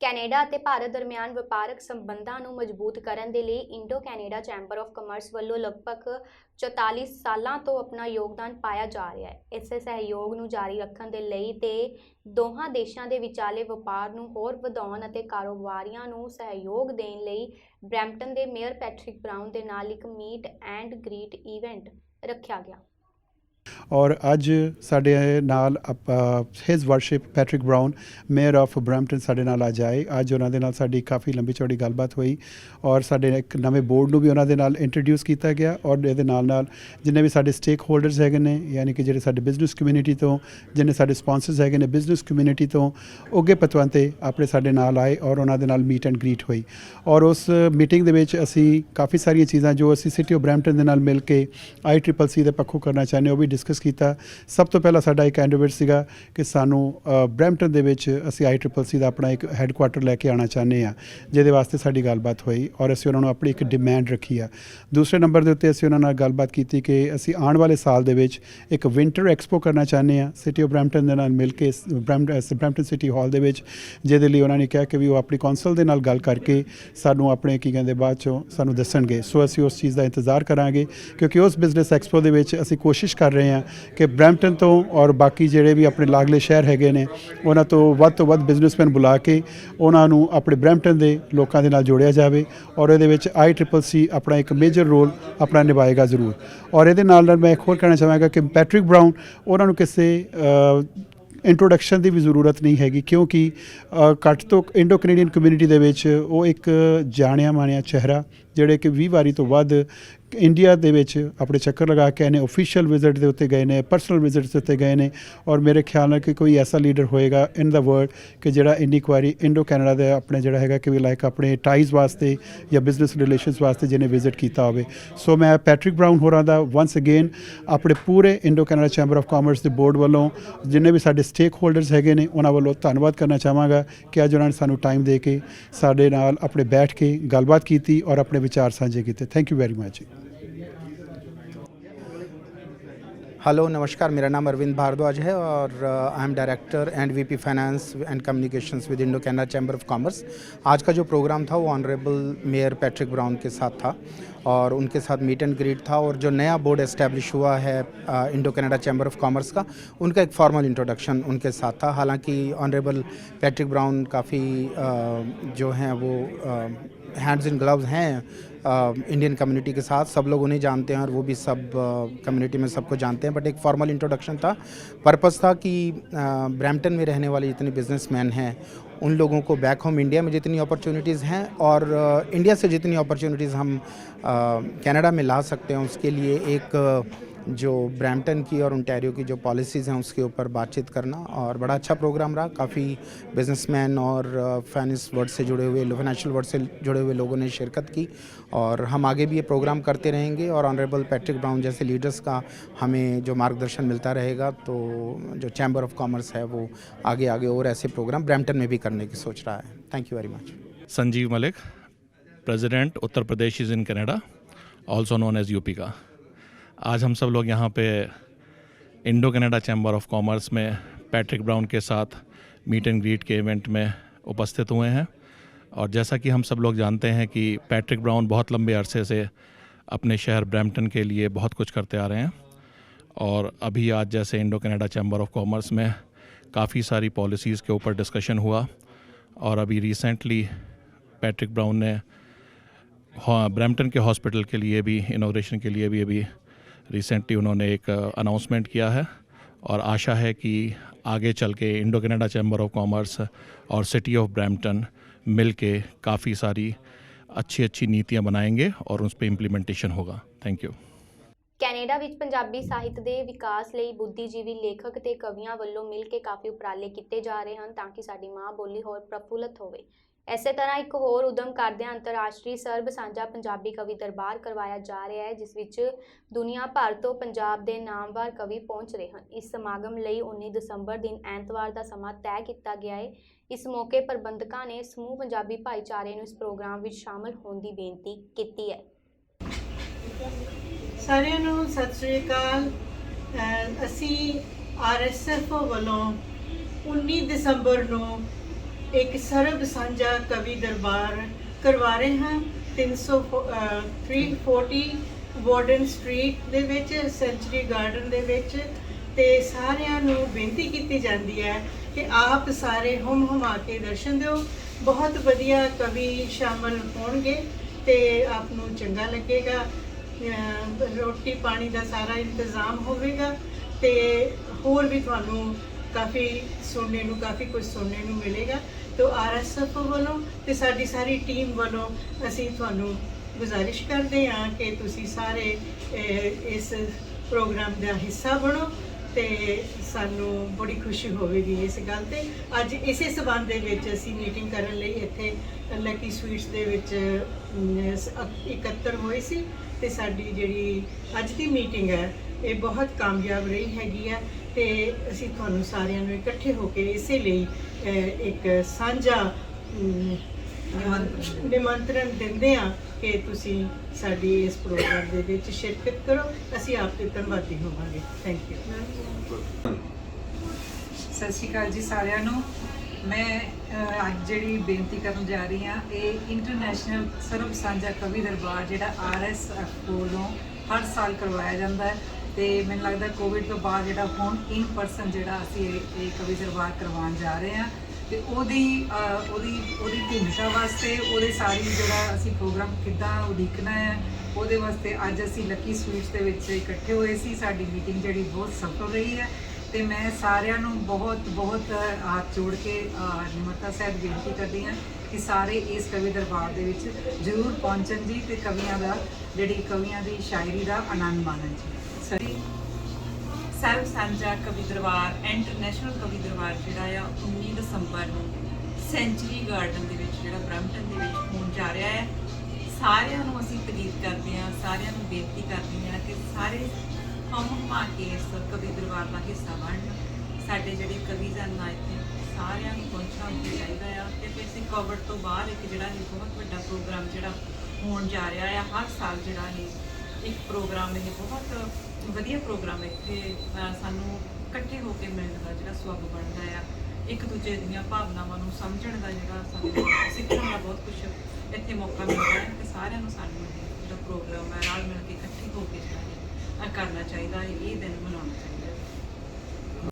Canada ਅਤੇ ਭਾਰਤ ਦਰਮਿਆਨ ਵਪਾਰਕ ਸੰਬੰਧਾਂ ਨੂੰ ਮਜ਼ਬੂਤ ਕਰਨ ਦੇ ਲਈ Indo Canada chamber of commerce ਵੱਲੋਂ ਲਗਭਗ 44 ਸਾਲਾਂ ਤੋਂ ਆਪਣਾ ਯੋਗਦਾਨ ਪਾਇਆ ਜਾ ਰਿਹਾ ਹੈ। ਇਸੇ ਸਹਿਯੋਗ ਨੂੰ ਜਾਰੀ ਰੱਖਣ ਦੇ ਲਈ ਤੇ ਦੋਹਾਂ ਦੇਸ਼ਾਂ ਦੇ ਵਿਚਾਲੇ ਵਪਾਰ ਨੂੰ ਹੋਰ ਵਧਾਉਣ ਅਤੇ ਕਾਰੋਬਾਰੀਆਂ ਨੂੰ ਸਹਿਯੋਗ ਦੇਣ ਲਈ ਬਰੈਂਪਟਨ ਦੇ ਮੇਅਰ ਪੈਟਰਿਕ ਬਰਾਊਨ ਦੇ ਨਾਲ ਇੱਕ ਮੀਟ ਐਂਡ ਗ੍ਰੀਟ ਇਵੈਂਟ ਰੱਖਿਆ ਗਿਆ। और अज साडे नाल his worship Patrick brown mayor of Brampton साडे नाल अज आए। अज उन्हां दे नाल साडी काफ़ी लंबी चौड़ी गलबात हुई और साडे एक नवे बोर्ड नूं भी उन्हां दे नाल इंट्रोड्यूस किया गया और इहदे नाल जिन्ने भी साडे स्टेक होल्डर्स हैगे ने यानी कि जिहड़े साडे बिजनेस कम्यूनिटी तो जिन्ने साडे स्पॉन्सर्स हैगे ने बिजनेस कम्यूनिटी तो उगे पतवंते अपने साडे नाल आए और उन्हां दे नाल मीट एंड ग्रीट हुई और उस मीटिंग दे विच असीं काफ़ी सारियां चीज़ां जो असीं सिटी ऑफ ब्रैम्पटन दे नाल मिल के ICCC दे पक्षों करना चाहते वो भी डिस्कस किया। सब तो पहला साडा एक एंडोवेट सीगा कि सानू ब्रैम्पटन दे विच असीं ICCC दा अपना एक हैडकुआटर लैके आना चाहते हैं जिहदे वास्ते साडी गलबात हुई और असीं उन्हां नूं अपनी एक डिमांड रखी आ। दूसरे नंबर दे उत्ते असीं उन्हां नाल गलबात कीती कि असीं आउण वाले साल दे विच एक विंटर एक्सपो करना चाहते हैं सिटी ऑफ ब्रैम्पटन दे नाल मिल के ब्रैम्पटन सिटी हॉल दे विच जिहदे लई उन्हां ने कहा कि भी वो अपनी कौंसल दे नाल गल करके सानू अपने की कहंदे बाद चों सानू दस्सणगे। सो असीं उस चीज़ का इंतज़ार करांगे क्योंकि उस बिजनेस एक्सपो दे विच असीं कोशिश कर रहे हैं कि ब्रैम्पटन तो और बाकी जिहड़े भी अपने लागले शहर हैगे ने उन्हां तो वध बिजनेसमैन बुला के उन्हां नूं अपने ब्रैम्पटन दे लोकां दे नाल जोड़िया जावे और इहदे विच ICCC अपना एक मेजर रोल अपना निभाएगा जरूर। और इहदे नाल मैं एक होर कहना चाहांगा कि पैट्रिक ब्राउन उन्हां नूं किसी इंट्रोडक्शन की भी जरूरत नहीं हैगी क्योंकि घट तो इंडो कनेडियन कम्यूनिटी दे विच वो एक जाणिया माणिया चेहरा जिहड़े कि 20 वारी तो वध इंडिया दे विच अपने चक्कर लगा के ने ऑफिशियल विजिट के उत्ते गए ने परसनल विजिट के उत्ते गए ने और मेरे ख्याल नाल कि कोई ऐसा लीडर होएगा इन द वर्ल्ड कि जिहड़ा इन्नी वारी इंडो कैनेडा दे अपने जिहड़ा हैगा कि लाइक अपने टाइज वास्ते या बिजनेस रिलेशनस वास्ते जिन्हें विजिट किया होवे। सो मैं पैट्रिक ब्राउन होरां दा वंस अगेन अपने पूरे Indo Canada chamber of commerce के बोर्ड वालों जिन्हें भी साडे स्टेक होल्डर्स हैगे ने उन्हां वालों धन्नवाद करना चाहांगा कि अज उन्होंने सानू टाइम दे के साडे नाल अपने बैठ के गलबात की और अपने विचार साझे किए। Thank you very much. Hello नमस्कार, मेरा नाम अरविंद भारद्वाज है और I am director and VP finance and communications with Indo Canada chamber of commerce. आज का जो प्रोग्राम था वो ऑनरेबल मेयर पैट्रिक ब्राउन के साथ था और उनके साथ मीट एंड ग्रीट था और जो नया बोर्ड एस्टेब्लिश हुआ है Indo Canada chamber of commerce का उनका एक फॉर्मल इंट्रोडक्शन उनके साथ था। हालांकि ऑनरेबल पैट्रिक ब्राउन काफ़ी जो हैं वो हैंड्स इन ग्लव्स हैं इंडियन कम्युनिटी के साथ, सब लोग उन्हें जानते हैं और वो भी सब कम्युनिटी में सबको जानते हैं। बट एक फॉर्मल इंट्रोडक्शन था, पर्पस था कि ब्रैम्पटन में रहने वाले जितने बिजनेसमैन हैं उन लोगों को बैक होम इंडिया में जितनी अपॉर्चुनिटीज़ हैं और इंडिया से जितनी अपॉर्चुनिटीज़ हम कनाडा में ला सकते हैं उसके लिए एक जो ब्रैम्पटन की और ओंटारियो की जो पॉलिसीज़ हैं उसके ऊपर बातचीत करना। और बड़ा अच्छा प्रोग्राम रहा। काफ़ी बिजनेसमैन और फाइनेंस वर्ल्ड से जुड़े हुए फाइनेंशियल वर्ल्ड से जुड़े हुए लोगों ने शिरकत की और हम आगे भी ये प्रोग्राम करते रहेंगे और ऑनरेबल पैट्रिक ब्राउन जैसे लीडर्स का हमें जो मार्गदर्शन मिलता रहेगा तो जो चैम्बर ऑफ कॉमर्स है वो आगे आगे और ऐसे प्रोग्राम ब्रैम्पटन में भी करने की सोच रहा है। Thank you very much. Sanjeev Malik, president Uttar Pradesh is in Canada, also known as UP का। आज हम सब लोग यहाँ पे Indo Canada chamber of commerce में पैट्रिक ब्राउन के साथ मीट एंड ग्रीट के इवेंट में उपस्थित हुए हैं और जैसा कि हम सब लोग जानते हैं कि पैट्रिक ब्राउन बहुत लंबे अरसे से अपने शहर ब्रैम्पटन के लिए बहुत कुछ करते आ रहे हैं और अभी आज जैसे Indo Canada chamber of commerce में काफ़ी सारी पॉलिसीज़ के ऊपर डिस्कशन हुआ और अभी रिसेंटली पैट्रिक ब्राउन ने ब्रैम्पटन के हॉस्पिटल के लिए भी इनॉग्रेशन के लिए भी अभी रिसेंटली उन्होंने एक अनाउंसमेंट किया है और आशा है कि आगे चल के Indo Canada chamber of commerce और सिटी ऑफ ब्रैम्पटन मिल के काफ़ी सारी अच्छी नीतियां बनाएंगे और उस पर इम्प्लीमेंटेशन होगा। Thank you. ਕੈਨੇਡਾ ਵਿੱਚ ਪੰਜਾਬੀ ਸਾਹਿਤ ਦੇ ਵਿਕਾਸ ਲਈ ਬੁੱਧੀਜੀਵੀ ਲੇਖਕ ਤੇ ਕਵੀਆਂ ਵੱਲੋਂ ਮਿਲ ਕੇ ਕਾਫੀ ਉਪਰਾਲੇ ਕੀਤੇ ਜਾ ਰਹੇ ਹਨ ਤਾਂ ਕਿ ਸਾਡੀ ਮਾਂ ਬੋਲੀ ਹੋਰ ਪ੍ਰਫੁੱਲਤ ਹੋਵੇ। ਇਸੇ ਤਰ੍ਹਾਂ ਇੱਕ ਹੋਰ ਉਦਮ ਕਰਦਿਆਂ ਅੰਤਰਰਾਸ਼ਟਰੀ ਸਰਬ ਸਾਂਝਾ ਪੰਜਾਬੀ ਕਵੀ ਦਰਬਾਰ ਕਰਵਾਇਆ ਜਾ ਰਿਹਾ ਹੈ ਜਿਸ ਵਿੱਚ ਦੁਨੀਆ ਭਰ ਤੋਂ ਪੰਜਾਬ ਦੇ ਨਾਮਵਰ ਕਵੀ ਪਹੁੰਚ ਰਹੇ ਹਨ। ਇਸ ਸਮਾਗਮ ਲਈ 19 ਦਸੰਬਰ ਦਿਨ ਐਤਵਾਰ ਦਾ ਸਮਾਂ ਤੈਅ ਕੀਤਾ ਗਿਆ ਹੈ। ਇਸ ਮੌਕੇ ਪ੍ਰਬੰਧਕਾਂ ਨੇ ਸਮੂਹ ਪੰਜਾਬੀ ਭਾਈਚਾਰੇ ਨੂੰ ਇਸ ਪ੍ਰੋਗਰਾਮ ਵਿੱਚ ਸ਼ਾਮਲ ਹੋਣ ਦੀ ਬੇਨਤੀ ਕੀਤੀ ਹੈ। ਸਾਰਿਆਂ ਨੂੰ ਸਤਿ ਸ਼੍ਰੀ ਅਕਾਲ। ਅਸੀਂ RSF ਵੱਲੋਂ 19 ਦਸੰਬਰ ਨੂੰ ਇੱਕ ਸਰਬ ਸਾਂਝਾ ਕਵੀ ਦਰਬਾਰ ਕਰਵਾ ਰਹੇ ਹਾਂ 340 ਵਾਰਡਨ ਸਟਰੀਟ ਦੇ ਵਿੱਚ, ਸੈਂਚੁਰੀ ਗਾਰਡਨ ਦੇ ਵਿੱਚ। ਤੇ ਸਾਰਿਆਂ ਨੂੰ ਬੇਨਤੀ ਕੀਤੀ ਜਾਂਦੀ ਹੈ ਕਿ ਆਪ ਸਾਰੇ ਹੁਮਾ ਕੇ ਦਰਸ਼ਨ ਦਿਓ। ਬਹੁਤ ਵਧੀਆ ਕਵੀ ਸ਼ਾਮਲ ਹੋਣਗੇ ਤੇ ਆਪ ਨੂੰ ਚੰਗਾ ਲੱਗੇਗਾ। ਰੋਟੀ ਪਾਣੀ ਦਾ ਸਾਰਾ ਇੰਤਜ਼ਾਮ ਹੋਵੇਗਾ ਤੇ ਹੋਰ ਵੀ ਤੁਹਾਨੂੰ ਕਾਫੀ ਕੁਝ ਸੁਣਨੇ ਨੂੰ ਮਿਲੇਗਾ। ਤੋ RSF ਵੱਲੋਂ ਤੇ ਸਾਡੀ ਸਾਰੀ ਟੀਮ ਵੱਲੋਂ ਅਸੀਂ ਤੁਹਾਨੂੰ ਗੁਜ਼ਾਰਿਸ਼ ਕਰਦੇ ਹਾਂ ਕਿ ਤੁਸੀਂ ਸਾਰੇ ਇਸ ਪ੍ਰੋਗਰਾਮ ਦਾ ਹਿੱਸਾ ਬਣੋ ਤੇ ਸਾਨੂੰ ਬੜੀ ਖੁਸ਼ੀ ਹੋਵੇਗੀ ਇਸ ਗੱਲ ਤੇ। ਅੱਜ ਇਸੇ ਸਬੰਧ ਦੇ ਵਿੱਚ ਅਸੀਂ ਮੀਟਿੰਗ ਕਰਨ ਲਈ ਇੱਥੇ ਲੱਕੀ ਸਵੀਟਸ ਦੇ ਵਿੱਚ ਇਕੱਤਰ ਹੋਏ ਸੀ ਤੇ ਸਾਡੀ ਜਿਹੜੀ ਅੱਜ ਦੀ ਮੀਟਿੰਗ ਹੈ ਇਹ ਬਹੁਤ ਕਾਮਯਾਬ ਰਹੀ ਹੈਗੀ ਹੈ ਤੇ ਅਸੀਂ ਤੁਹਾਨੂੰ ਸਾਰਿਆਂ ਨੂੰ ਇਕੱਠੇ ਹੋ ਕੇ ਇਸੇ ਲਈ ਇੱਕ ਸਾਂਝਾ ਨਿਮੰਤਰਣ ਦਿੰਦੇ ਹਾਂ ਕਿ ਤੁਸੀਂ ਸਾਡੀ ਇਸ ਪ੍ਰੋਗਰਾਮ ਦੇ ਵਿੱਚ ਸ਼ਿਰਕਤ ਕਰੋ। ਅਸੀਂ ਆਪ ਦੇ ਧੰਨਵਾਦੀ ਹੋਵਾਂਗੇ। Thank you. ਸਤਿ ਸ਼੍ਰੀ ਅਕਾਲ ਜੀ ਸਾਰਿਆਂ ਨੂੰ। ਮੈਂ ਅੱਜ ਜਿਹੜੀ ਬੇਨਤੀ ਕਰਨ ਜਾ ਰਹੀ ਹਾਂ, ਇਹ ਇੰਟਰਨੈਸ਼ਨਲ ਸਰਬ ਸਾਂਝਾ ਕਵੀ ਦਰਬਾਰ ਜਿਹੜਾ RSF ਵੱਲੋਂ ਹਰ ਸਾਲ ਕਰਵਾਇਆ ਜਾਂਦਾ ਹੈ ਤੇ ਮੈਨੂੰ ਲੱਗਦਾ ਕੋਵਿਡ ਤੋਂ ਬਾਅਦ ਜਿਹੜਾ ਹੁਣ ਇਨ ਪਰਸਨ ਜਿਹੜਾ ਅਸੀਂ ਇਹ ਕਵੀ ਦਰਬਾਰ ਕਰਵਾਉਣ ਜਾ ਰਹੇ ਹਾਂ ਤੇ ਉਹਦੀ ਭੂਮਿਕਾ ਵਾਸਤੇ ਉਹਦੇ ਸਾਰੀ ਜਿਹੜਾ ਅਸੀਂ ਪ੍ਰੋਗਰਾਮ ਕਿੱਦਾਂ ਉਡੀਕਣਾ ਹੈ ਉਹਦੇ ਵਾਸਤੇ ਅੱਜ ਅਸੀਂ ਲੱਕੀ ਸਵੀਟਸ ਦੇ ਵਿੱਚ ਇਕੱਠੇ ਹੋਏ ਸੀ। ਸਾਡੀ ਮੀਟਿੰਗ ਜਿਹੜੀ ਬਹੁਤ ਸਫਲ ਰਹੀ ਹੈ ਤੇ ਮੈਂ ਸਾਰਿਆਂ ਨੂੰ ਬਹੁਤ ਹੱਥ ਜੋੜ ਕੇ ਨਿਮਰਤਾ ਸਹਿਤ ਬੇਨਤੀ ਕਰਦੀ ਹਾਂ ਕਿ ਸਾਰੇ ਇਸ ਕਵੀ ਦਰਬਾਰ ਦੇ ਵਿੱਚ ਜ਼ਰੂਰ ਪਹੁੰਚਣ ਜੀ ਤੇ ਕਵੀਆਂ ਦੀ ਸ਼ਾਇਰੀ ਦਾ ਆਨੰਦ ਮਾਣਨ ਜੀ। ਸਰਬ ਸਾਂਝਾ ਕਵੀ ਦਰਬਾਰ ਇੰਟਰਨੈਸ਼ਨਲ ਕਵੀ ਦਰਬਾਰ ਜਿਹੜਾ ਆ 19 ਦਸੰਬਰ ਨੂੰ ਸੈਂਚੁਰੀ ਗਾਰਡਨ ਦੇ ਵਿੱਚ ਜਿਹੜਾ ਬਰੈਂਪਟਨ ਦੇ ਵਿੱਚ ਹੋਣ ਜਾ ਰਿਹਾ ਹੈ। ਸਾਰਿਆਂ ਨੂੰ ਅਸੀਂ ਤਾਰੀਫ ਕਰਦੇ ਹਾਂ, ਸਾਰਿਆਂ ਨੂੰ ਬੇਨਤੀ ਕਰਦੇ ਹਾਂ ਕਿ ਸਾਰੇ ਹੁਮਾ ਕੇ ਇਸ ਕਵੀ ਦਰਬਾਰ ਦਾ ਹਿੱਸਾ ਬਣਨ। ਸਾਡੇ ਜਿਹੜੇ ਕਵੀਜ਼ ਹਨ ਨਾ ਇੱਥੇ ਸਾਰਿਆਂ ਨੂੰ ਪਹੁੰਚਣਾ ਚਾਹੀਦਾ ਆ ਕਿਉਂਕਿ ਅਸੀਂ ਕੋਵਿਡ ਤੋਂ ਬਾਅਦ ਇੱਕ ਜਿਹੜਾ ਇਹ ਬਹੁਤ ਵੱਡਾ ਪ੍ਰੋਗਰਾਮ ਜਿਹੜਾ ਹੋਣ ਜਾ ਰਿਹਾ ਆ। ਹਰ ਸਾਲ ਜਿਹੜਾ ਇਹ ਇੱਕ ਪ੍ਰੋਗਰਾਮ ਇਹ ਬਹੁਤ ਵਧੀਆ ਪ੍ਰੋਗਰਾਮ ਇੱਥੇ ਸਾਨੂੰ ਇਕੱਠੇ ਹੋ ਕੇ ਮਿਲਣ ਦਾ ਜਿਹੜਾ ਸੁਭਾਗ ਬਣਦਾ ਆ, ਇੱਕ ਦੂਜੇ ਦੀਆਂ ਭਾਵਨਾਵਾਂ ਨੂੰ ਸਮਝਣ ਦਾ ਜਿਹੜਾ ਸਾਨੂੰ ਸਿੱਖਣ ਦਾ ਬਹੁਤ ਕੁਝ ਇੱਥੇ ਮੌਕਾ ਮਿਲਦਾ ਹੈ ਤੇ ਸਾਰਿਆਂ ਨੂੰ ਸਾਨੂੰ ਜਿਹੜਾ ਪ੍ਰੋਗਰਾਮ ਹੈ ਰਲ ਮਿਲ ਕੇ ਇਕੱਠੇ ਹੋ ਕੇ ਜਿਹੜਾ ਕਰਨਾ ਚਾਹੀਦਾ ਹੈ, ਇਹ ਦਿਨ ਮਨਾਉਣਾ ਚਾਹੀਦਾ ਹੈ।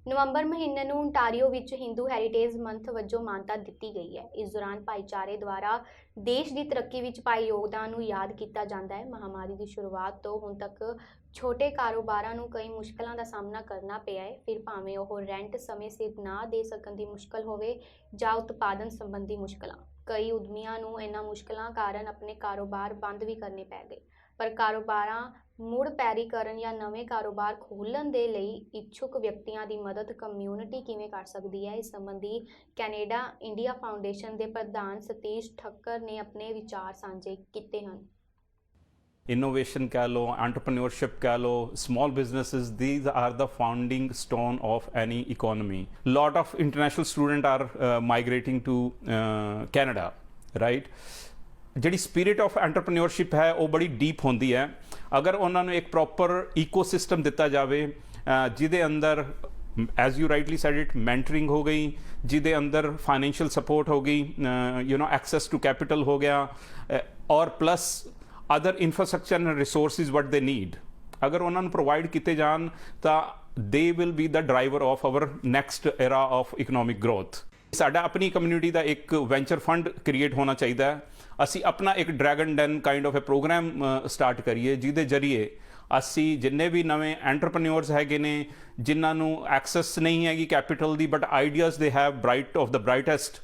ਨਵੰਬਰ ਮਹੀਨੇ ਨੂੰ ਓਨਟਾਰੀਓ ਵਿੱਚ ਹਿੰਦੂ ਹੈਰੀਟੇਜ ਮੰਥ ਵਜੋਂ ਮਾਨਤਾ ਦਿੱਤੀ ਗਈ ਹੈ। ਇਸ ਦੌਰਾਨ ਭਾਈਚਾਰੇ ਦੁਆਰਾ ਦੇਸ਼ ਦੀ ਤਰੱਕੀ ਵਿੱਚ ਪਾਏ ਯੋਗਦਾਨ ਨੂੰ ਯਾਦ ਕੀਤਾ ਜਾਂਦਾ ਹੈ। ਮਹਾਮਾਰੀ ਦੀ ਸ਼ੁਰੂਆਤ ਤੋਂ ਹੁਣ ਤੱਕ ਛੋਟੇ ਕਾਰੋਬਾਰਾਂ ਨੂੰ ਕਈ ਮੁਸ਼ਕਲਾਂ ਦਾ ਸਾਹਮਣਾ ਕਰਨਾ ਪਿਆ ਹੈ, ਫਿਰ ਭਾਵੇਂ ਉਹ ਰੈਂਟ ਸਮੇਂ ਸਿਰ ਨਾ ਦੇ ਸਕਣ ਦੀ ਮੁਸ਼ਕਲ ਹੋਵੇ ਜਾਂ ਉਤਪਾਦਨ ਸੰਬੰਧੀ ਮੁਸ਼ਕਲਾਂ। ਕਈ ਉਦਮੀਆਂ ਨੂੰ ਇਹਨਾਂ ਮੁਸ਼ਕਲਾਂ ਕਾਰਨ ਆਪਣੇ ਕਾਰੋਬਾਰ ਬੰਦ ਵੀ ਕਰਨੇ ਪੈ ਗਏ, ਪਰ ਕਾਰੋਬਾਰਾਂ ਮੁੜ ਪੈਰੀ ਕਰਨ ਜਾਂ ਨਵੇਂ ਕਾਰੋਬਾਰ ਖੋਲ੍ਹਣ ਦੇ ਲਈ ਇੱਛੁਕ ਵਿਅਕਤੀਆਂ ਦੀ ਮਦਦ ਕਮਿਊਨਿਟੀ ਕਿਵੇਂ ਕਰ ਸਕਦੀ ਹੈ, ਇਸ ਸੰਬੰਧੀ ਕੈਨੇਡਾ ਇੰਡੀਆ ਫਾਊਂਡੇਸ਼ਨ ਦੇ ਪ੍ਰਧਾਨ ਸਤੀਸ਼ ਠੱਕਰ ਨੇ ਆਪਣੇ ਵਿਚਾਰ ਸਾਂਝੇ ਕੀਤੇ ਹਨ। Innovation कह लो, entrepreneurship कह लो, small businesses, these are the founding stone of any economy. Lot of international students are migrating to Canada, right? ਜਿਹੜੀ ਸਪਿਰਿਟ ਆਫ ਐਂਟਰਪ੍ਰੀਨਿਓਰਸ਼ਿਪ ਹੈ ਉਹ ਬੜੀ ਡੀਪ ਹੁੰਦੀ ਹੈ। ਅਗਰ ਉਹਨਾਂ ਨੂੰ ਇੱਕ ਪ੍ਰੋਪਰ ਈਕੋਸਿਸਟਮ ਦਿੱਤਾ ਜਾਵੇ ਜਿਹਦੇ ਅੰਦਰ ਐਜ਼ ਯੂ ਰਾਈਟਲੀ ਸੈਡ ਇਟ ਮੈਂਟਰਿੰਗ ਹੋ ਗਈ, ਜਿਹਦੇ ਅੰਦਰ ਫਾਈਨੈਂਸ਼ੀਅਲ ਸਪੋਰਟ ਹੋ ਗਈ, ਐਕਸੈਸ ਟੂ ਕੈਪੀਟਲ ਹੋ ਗਿਆ ਔਰ plus other infrastructure and resources ਵਟ ਦੇ ਨੀਡ, ਅਗਰ ਉਹਨਾਂ ਨੂੰ ਪ੍ਰੋਵਾਈਡ ਕੀਤੇ ਜਾਣ ਤਾਂ they will be the driver of hour next era of economic growth. ਸਾਡਾ ਆਪਣੀ ਕਮਿਊਨਿਟੀ ਦਾ ਇੱਕ ਵੈਂਚਰ ਫੰਡ ਕ੍ਰੀਏਟ ਹੋਣਾ ਚਾਹੀਦਾ ਹੈ। ਅਸੀਂ ਆਪਣਾ ਇੱਕ dragon den kind of a program start ਕਰੀਏ ਜਿਹਦੇ ਜ਼ਰੀਏ ਅਸੀਂ ਜਿੰਨੇ ਵੀ ਨਵੇਂ ਐਂਟਰਪ੍ਰੀਨਿਓਰਸ ਹੈਗੇ ਨੇ ਜਿਨ੍ਹਾਂ ਨੂੰ ਐਕਸੈਸ ਨਹੀਂ ਹੈਗੀ ਕੈਪੀਟਲ ਦੀ but ideas they have bright of the brightest,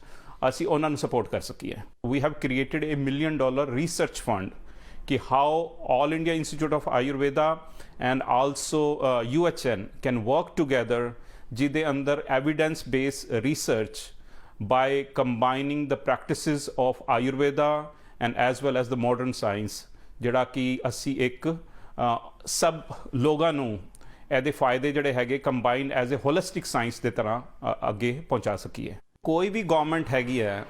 ਅਸੀਂ ਉਹਨਾਂ ਨੂੰ ਸਪੋਰਟ ਕਰ ਸਕੀਏ। We have created $1 million research fund ਕਿ how all India institute of Ayurveda and also UHN can work together, ਜਿਹਦੇ ਅੰਦਰ evidence based research by combining the practices of Ayurveda and as well as the modern science, ਜਿਹੜਾ ਕਿ ਅਸੀਂ ਇੱਕ ਸਭ ਲੋਕਾਂ ਨੂੰ ਇਹਦੇ ਫਾਇਦੇ ਜਿਹੜੇ ਹੈਗੇ combine as a holistic science ਦੇ ਤਰ੍ਹਾਂ ਅੱਗੇ ਪਹੁੰਚਾ ਸਕੀਏ। ਕੋਈ ਵੀ ਗਵਰਨਮੈਂਟ ਹੈਗੀ ਹੈ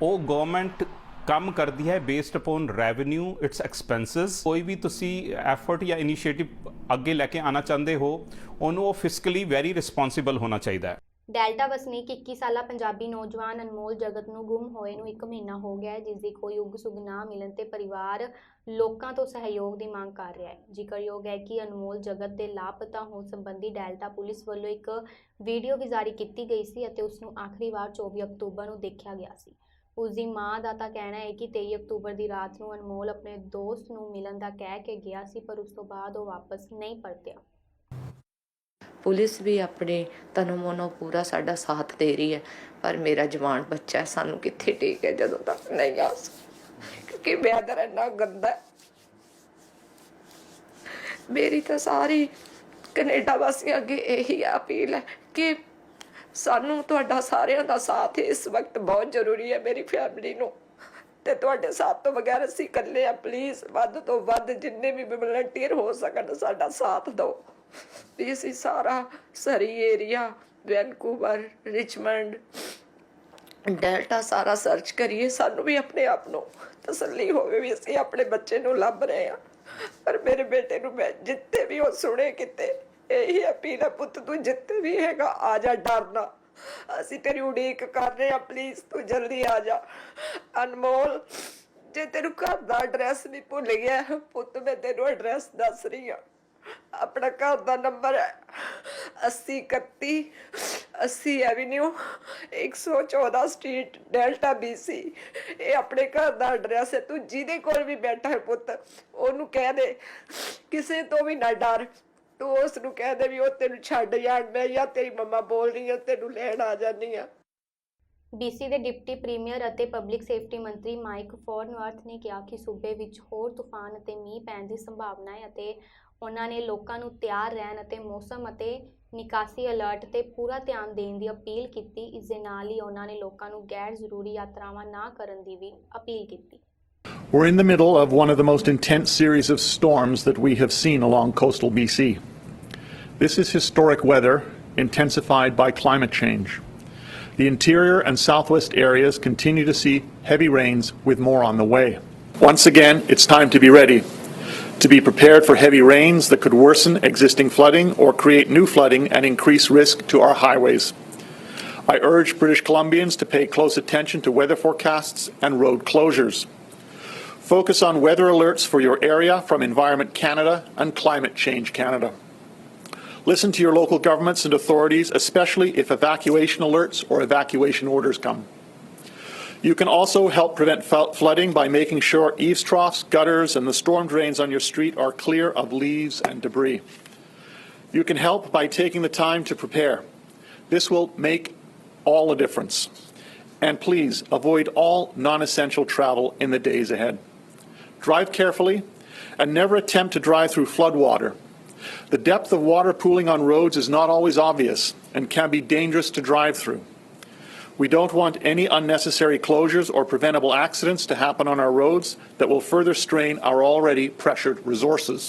ਉਹ ਗਵਰਨਮੈਂਟ ਕੰਮ ਕਰਦੀ ਹੈ based upon revenue, it's expenses. ਕੋਈ ਵੀ ਤੁਸੀਂ ਐਫਰਟ ਜਾਂ ਇਨੀਸ਼ੀਏਟਿਵ ਅੱਗੇ ਲੈ ਕੇ ਆਉਣਾ ਚਾਹੁੰਦੇ ਹੋ ਉਹਨੂੰ ਉਹ ਫਿਸਕਲੀ ਵੈਰੀ ਰਿਸਪੌਂਸਿਬਲ ਹੋਣਾ ਚਾਹੀਦਾ ਹੈ। ਡੈਲਟਾ ਵਸਨੀਕ 21 ਸਾਲਾ ਪੰਜਾਬੀ ਨੌਜਵਾਨ ਅਨਮੋਲ ਜਗਤ ਨੂੰ ਗੁੰਮ ਹੋਏ ਨੂੰ 1 ਮਹੀਨਾ ਹੋ ਗਿਆ ਹੈ, ਜਿਸ ਦੀ ਕੋਈ ਉਗ ਸੁਗ ਨਾ ਮਿਲਣ ਤੇ ਪਰਿਵਾਰ ਲੋਕਾਂ ਤੋਂ ਸਹਿਯੋਗ ਦੀ ਮੰਗ ਕਰ ਰਿਹਾ ਹੈ। ਜ਼ਿਕਰਯੋਗ ਹੈ ਕਿ ਅਨਮੋਲ ਜਗਤ ਦੇ ਲਾਪਤਾ ਹੋਣ ਸੰਬੰਧੀ ਡੈਲਟਾ ਪੁਲਿਸ ਵੱਲੋਂ ਇੱਕ ਵੀਡੀਓ ਵੀ ਜਾਰੀ ਕੀਤੀ ਗਈ ਸੀ ਅਤੇ ਉਸ ਨੂੰ ਆਖਰੀ ਵਾਰ 24 ਅਕਤੂਬਰ ਨੂੰ ਦੇਖਿਆ ਗਿਆ ਸੀ। ਉਸ ਦੀ ਮਾਂ ਦਾ ਤਾਂ ਕਹਿਣਾ ਹੈ ਕਿ 23 ਅਕਤੂਬਰ ਦੀ ਰਾਤ ਨੂੰ ਅਨਮੋਲ ਆਪਣੇ ਦੋਸਤ ਨੂੰ ਮਿਲਣ ਦਾ ਕਹਿ ਕੇ ਗਿਆ ਸੀ, ਪਰ ਉਸ ਤੋਂ ਬਾਅਦ ਉਹ ਵਾਪਸ ਨਹੀਂ ਪਰਤਿਆ। ਪੁਲਿਸ ਵੀ ਆਪਣੇ ਤਨੋਂ ਮਨੋਂ ਪੂਰਾ ਸਾਡਾ ਸਾਥ ਦੇ ਰਹੀ ਹੈ, ਪਰ ਮੇਰਾ ਜਵਾਨ ਬੱਚਾ ਹੈ, ਸਾਨੂੰ ਕਿੱਥੇ ਠੀਕ ਹੈ ਜਦੋਂ ਤੱਕ ਨਹੀਂ ਆ ਕਿਉਂਕਿ ਵੈਦਰ ਇੰਨਾ ਗੰਦਾ ਹੈ। ਮੇਰੀ ਤਾਂ ਸਾਰੀ ਕੈਨੇਡਾ ਵਾਸੀਆਂ ਅੱਗੇ ਇਹੀ ਅਪੀਲ ਹੈ ਕਿ ਸਾਨੂੰ ਤੁਹਾਡਾ ਸਾਰਿਆਂ ਦਾ ਸਾਥ ਇਸ ਵਕਤ ਬਹੁਤ ਜ਼ਰੂਰੀ ਹੈ। ਮੇਰੀ ਫੈਮਿਲੀ ਨੂੰ ਤੇ ਤੁਹਾਡੇ ਸਾਥ ਤੋਂ ਬਗੈਰ ਅਸੀਂ ਇਕੱਲੇ ਆ। ਪਲੀਜ਼ ਵੱਧ ਤੋਂ ਵੱਧ ਜਿੰਨੇ ਵੀ ਵਲੰਟੀਅਰ ਹੋ ਸਕਣ ਸਾਡਾ ਸਾਥ ਦਿਓ। ਵੀ ਅਸੀਂ ਸਾਰਾ ਸਰੀ ਏਰੀਆ, ਵੈਨਕੂਵਰ, ਰਿਚਮੰਡ, ਡੈਲਟਾ ਸਾਰਾ ਸਰਚ ਕਰੀਏ, ਸਾਨੂੰ ਵੀ ਆਪਣੇ ਆਪ ਨੂੰ ਤਸੱਲੀ ਹੋਵੇ ਵੀ ਅਸੀਂ ਆਪਣੇ ਬੱਚੇ ਨੂੰ ਲੱਭ ਰਹੇ ਹਾਂ। ਪਰ ਮੇਰੇ ਬੇਟੇ ਨੂੰ ਮੈਂ ਜਿੱਥੇ ਵੀ ਉਹ ਸੁਣੇ ਕਿਤੇ ਇਹੀ ਅਪੀਲ ਹੈ, ਪੁੱਤ ਤੂੰ ਜਿੱਥੇ ਵੀ ਹੈਗਾ ਆ ਜਾ, ਡਰਨਾ, ਅਸੀਂ ਤੇਰੀ ਉਡੀਕ ਕਰ ਰਹੇ ਹਾਂ, ਪਲੀਜ਼ ਤੂੰ ਜਲਦੀ ਆ ਜਾ। ਅਨਮੋਲ, ਜੇ ਤੈਨੂੰ ਘਰ ਦਾ ਐਡਰੈਸ ਵੀ ਭੁੱਲ ਗਿਆ ਪੁੱਤ, ਮੈਂ ਤੈਨੂੰ ਐਡਰੈਸ ਦੱਸ ਰਹੀ ਹਾਂ। अपना घर का नंबर है 8031 80 एवेन्यू 114 स्ट्रीट डेल्टा BC। ये अपने घर का एड्रैस है। तू जिदे कोल भी बैठा है पुत ओनू कह दे, किसी तो भी ना डर, तू उसनू कह दे भी वो तेनू छड्ड जाण, मैं या तेरी मम्मा बोल रही है तेनू लैण आ जानी है। BC ਦੇ ਡਿਪਟੀ ਪ੍ਰੀਮੀਅਰ ਅਤੇ ਪਬਲਿਕ ਸੇਫਟੀ ਮੰਤਰੀ ਮਾਈਕ ਫੋਰਨਵਰਥ ਨੇ ਕਿਹਾ ਕਿ ਸੂਬੇ ਵਿੱਚ ਹੋਰ ਤੂਫਾਨ ਅਤੇ ਮੀਂਹ ਪੈਣ ਦੀ ਸੰਭਾਵਨਾ ਹੈ ਅਤੇ ਉਹਨਾਂ ਨੇ ਲੋਕਾਂ ਨੂੰ ਤਿਆਰ ਰਹਿਣ ਅਤੇ ਮੌਸਮ ਅਤੇ ਨਿਕਾਸੀ ਅਲਰਟ ਤੇ ਪੂਰਾ ਧਿਆਨ ਦੇਣ ਦੀ ਅਪੀਲ ਕੀਤੀ। ਇਸ ਦੇ ਨਾਲ ਹੀ ਉਹਨਾਂ ਨੇ ਲੋਕਾਂ ਨੂੰ ਗੈਰ ਜ਼ਰੂਰੀ ਯਾਤਰਾਵਾਂ ਨਾ ਕਰਨ ਦੀ ਵੀ ਅਪੀਲ ਕੀਤੀ। We're in the middle of one of the most intense series of storms that we have seen along coastal BC. This is historic weather intensified by climate change. The interior and southwest areas continue to see heavy rains with more on the way. Once again, it's time to be ready, to be prepared for heavy rains that could worsen existing flooding or create new flooding and increase risk to our highways. I urge British Columbians to pay close attention to weather forecasts and road closures. Focus on weather alerts for your area from Environment Canada and Climate Change Canada. Listen to your local governments and authorities, especially if evacuation alerts or evacuation orders come. You can also help prevent flooding by making sure eaves troughs, gutters, and the storm drains on your street are clear of leaves and debris. You can help by taking the time to prepare. This will make all the difference. And please avoid all non-essential travel in the days ahead. Drive carefully and never attempt to drive through floodwater. The depth of water pooling on roads is not always obvious and can be dangerous to drive through. We don't want any unnecessary closures or preventable accidents to happen on our roads that will further strain our already pressured resources.